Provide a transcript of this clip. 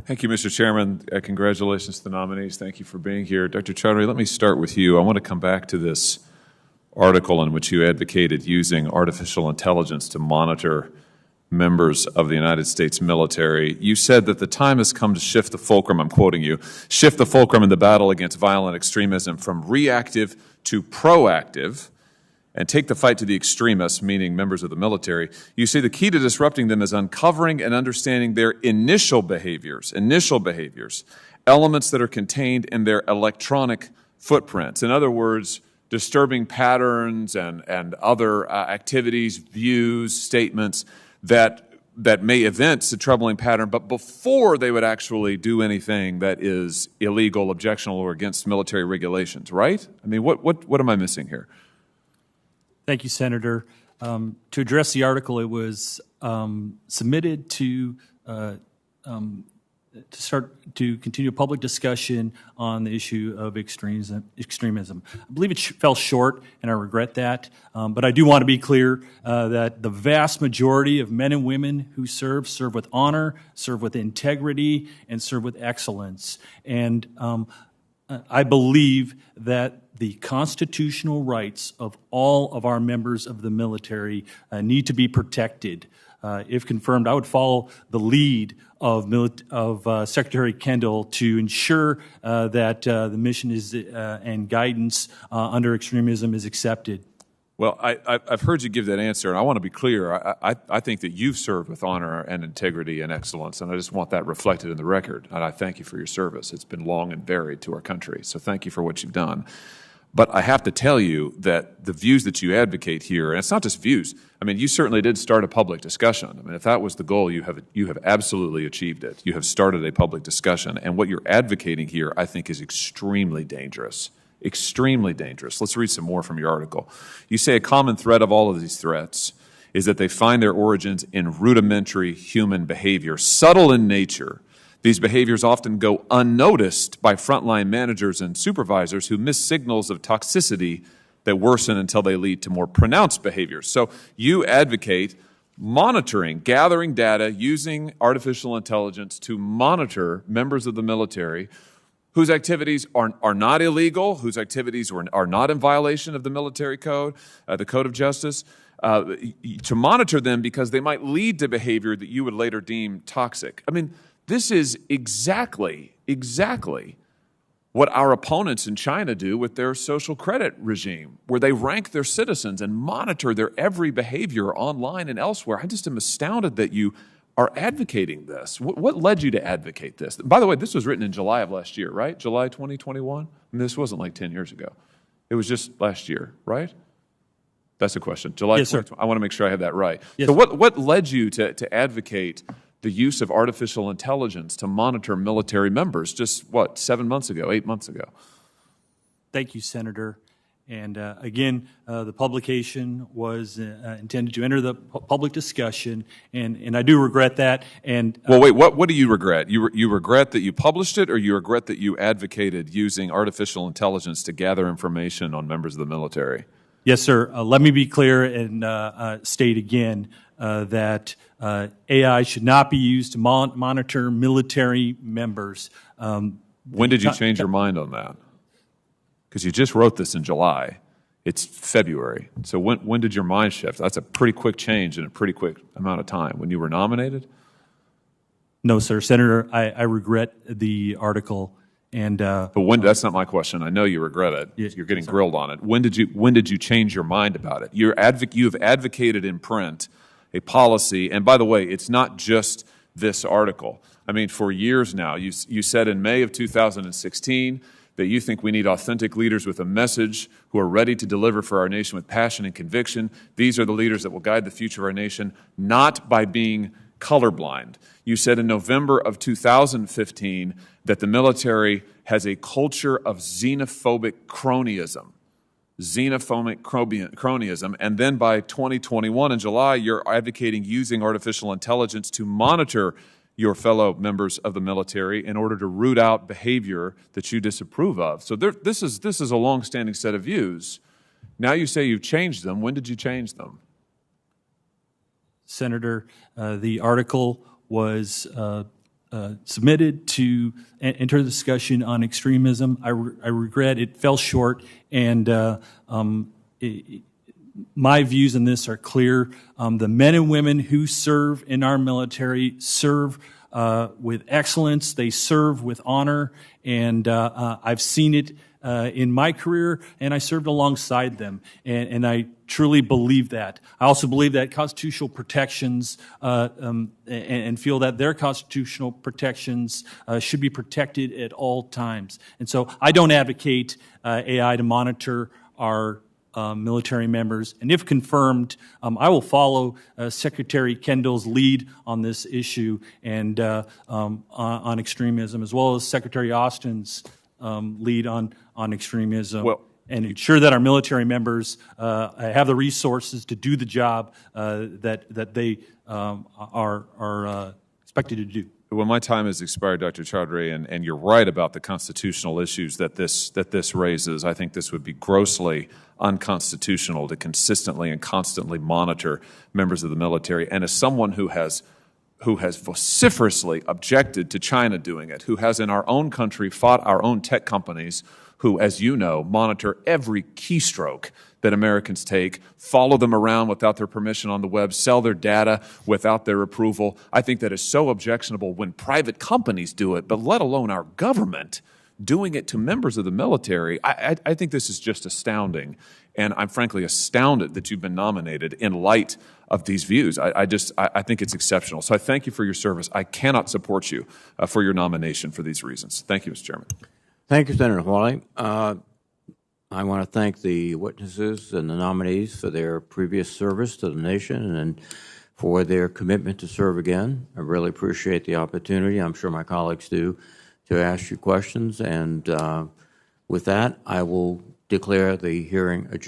Thank you, Mr. Chairman. Congratulations to the nominees. Thank you for being here. Dr. Chowdhury, let me start with you. I want to come back to this article in which you advocated using artificial intelligence to monitor members of the United States military. You said that the time has come to shift the fulcrum, I'm quoting you, shift the fulcrum in the battle against violent extremism from reactive to proactive, and take the fight to the extremists, meaning members of the military. You say the key to disrupting them is uncovering and understanding their initial behaviors, elements that are contained in their electronic footprints. In other words, disturbing patterns and other activities, views, statements that may evince a troubling pattern, but before they would actually do anything that is illegal, objectionable, or against military regulations, right? I mean, what am I missing here? Thank you, Senator. To address the article, it was submitted to continue a public discussion on the issue of extremism. I believe it fell short, and I regret that. But I do want to be clear that the vast majority of men and women who serve with honor, serve with integrity, and serve with excellence. And I believe that the constitutional rights of all of our members of the military need to be protected. If confirmed, I would follow the lead of Secretary Kendall to ensure that the mission is and guidance under extremism is accepted. Well, I've heard you give that answer, and I want to be clear. I think that you've served with honor and integrity and excellence, and I just want that reflected in the record. And I thank you for your service. It's been long and varied to our country, so thank you for what you've done. But I have to tell you that the views that you advocate here, and it's not just views. I mean, you certainly did start a public discussion. I mean, if that was the goal, you have absolutely achieved it. You have started a public discussion, and what you're advocating here, I think, is extremely dangerous. Extremely dangerous. Let's read some more from your article. You say a common thread of all of these threats is that they find their origins in rudimentary human behavior, subtle in nature. These behaviors often go unnoticed by frontline managers and supervisors who miss signals of toxicity that worsen until they lead to more pronounced behaviors. So you advocate monitoring, gathering data, using artificial intelligence to monitor members of the military whose activities are not illegal, whose activities are not in violation of the military code, the Code of Justice, to monitor them because they might lead to behavior that you would later deem toxic. I mean, this is exactly what our opponents in China do with their social credit regime, where they rank their citizens and monitor their every behavior online and elsewhere. I just am astounded that you are advocating this. What led you to advocate this? By the way, this was written in July of last year, right? July 2021? I mean, this wasn't like 10 years ago. It was just last year, right? That's the question. July. Yes, sir. I want to make sure I have that right. Yes, so what led you to advocate the use of artificial intelligence to monitor military members just, 7 months ago, 8 months ago? Thank you, Senator. And again, the publication was intended to enter the public discussion, and I do regret that. And well, wait, what do you regret? You regret that you published it, or you regret that you advocated using artificial intelligence to gather information on members of the military? Yes, sir. Let me be clear and state again that AI should not be used to monitor military members. When did you change your mind on that? Because you just wrote this in July. It's February. So when did your mind shift? That's a pretty quick change in a pretty quick amount of time. When you were nominated? No, sir. Senator, I regret the article. And but when? That's not my question. I know you regret it. You're getting grilled on it. When did you change your mind about it? You have advocated in print a policy, and by the way, it's not just this article. I mean, for years now, you said in May of 2016 that you think we need authentic leaders with a message who are ready to deliver for our nation with passion and conviction. These are the leaders that will guide the future of our nation, not by being colorblind. You said in November of 2015 that the military has a culture of xenophobic cronyism. And then by 2021 in July, you're advocating using artificial intelligence to monitor your fellow members of the military in order to root out behavior that you disapprove of. So this is a long-standing set of views. Now you say you've changed them. When did you change them? Senator, the article was submitted to enter the discussion on extremism. I regret it fell short, and my views on this are clear. The men and women who serve in our military serve with excellence. They serve with honor, and I've seen it in my career, and I served alongside them, and I truly believe that. I also believe that constitutional protections and feel that their constitutional protections should be protected at all times. And so I don't advocate AI to monitor our military members, and if confirmed, I will follow Secretary Kendall's lead on this issue and on extremism, as well as Secretary Austin's lead on extremism, and ensure that our military members have the resources to do the job that they are expected to do. Well, my time has expired, Dr. Chaudhry, and you're right about the constitutional issues that this raises. I think this would be grossly unconstitutional to consistently and constantly monitor members of the military. And as someone who has vociferously objected to China doing it, who has in our own country fought our own tech companies who, as you know, monitor every keystroke that Americans take, follow them around without their permission on the web, sell their data without their approval. I think that is so objectionable when private companies do it, but let alone our government doing it to members of the military. I think this is just astounding, and I'm frankly astounded that you've been nominated in light of these views. I think it's exceptional. So I thank you for your service. I cannot support you for your nomination for these reasons. Thank you, Mr. Chairman. Thank you, Senator Hawley. I want to thank the witnesses and the nominees for their previous service to the nation and for their commitment to serve again. I really appreciate the opportunity. I'm sure my colleagues do, to ask you questions. And with that, I will declare the hearing adjourned.